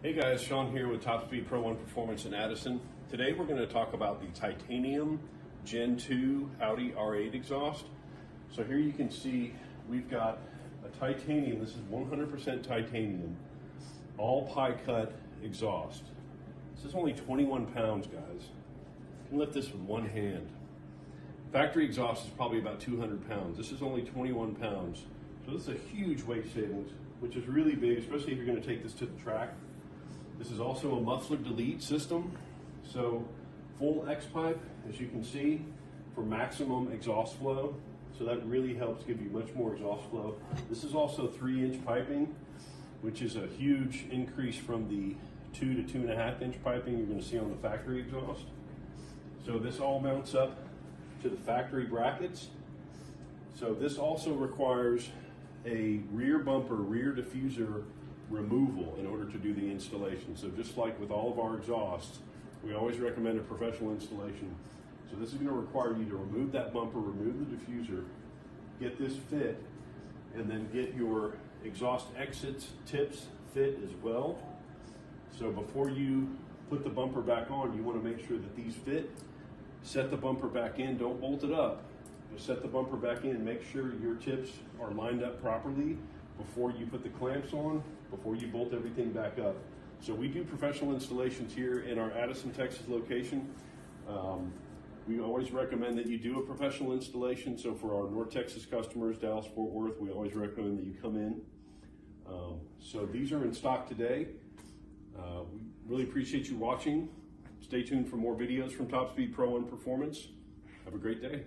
Hey guys, Sean here with Top Speed Pro 1 Performance in Addison. Today we're going to talk about the titanium Gen 2 Audi R8 exhaust. So here you can see we've got a titanium, this is 100% titanium, all pie cut exhaust. This is only 21 pounds, guys. You can lift this with one hand. Factory exhaust is probably about 200 pounds. This is only 21 pounds. So this is a huge weight savings, which is really big, especially if you're going to take this to the track. This is also a muffler delete system. So full X pipe, as you can see, for maximum exhaust flow. So that really helps give you much more exhaust flow. This is also 3-inch piping, which is a huge increase from the 2 to 2.5 inch piping you're going to see on the factory exhaust. So this all mounts up to the factory brackets. So this also requires a rear bumper, rear diffuser removal in order to do the installation. So just like with all of our exhausts, we always recommend a professional installation. So this is going to require you to remove that bumper, remove the diffuser, get this fit, and then get your exhaust exits tips fit as well. So before you put the bumper back on, you want to make sure that these fit. Set the bumper back in, don't bolt it up. Just set the bumper back in, make sure your tips are lined up properly before you put the clamps on, before you bolt everything back up. So we do professional installations here in our Addison, Texas location. We always recommend that you do a professional installation. So for our North Texas customers, Dallas, Fort Worth, we always recommend that you come in. So these are in stock today. We really appreciate you watching. Stay tuned for more videos from Top Speed Pro 1 Performance. Have a great day.